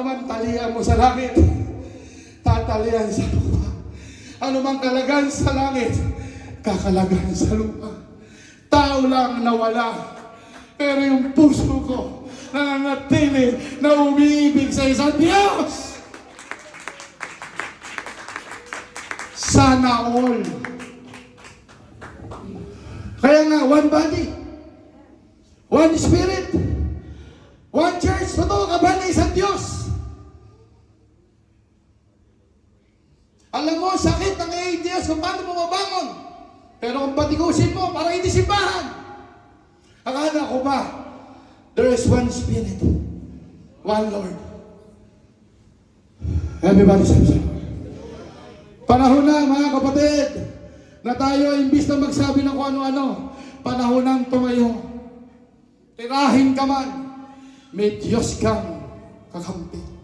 Ano man talian mo sa langit, tatalian sa lupa. Ano man kalagan sa langit, kakalagan sa lupa. Tao lang nawala, pero yung puso ko nananatili na umiibig sa isang Diyos. Sana all. Kaya nga, one body, one spirit, one church. Totoo ka ba na isang Diyos? Alam mo, sakit ng ADS kung paano mo mabangon. Pero kung patikusin mo, para hindi simbahan. Akala ko ba, there is one spirit, one Lord. Everybody say, panahon na mga kapatid, na tayo imbis na magsabi ng kung ano-ano, panahon nang tumayo. Tirahin ka man, may Diyos kang kakampi.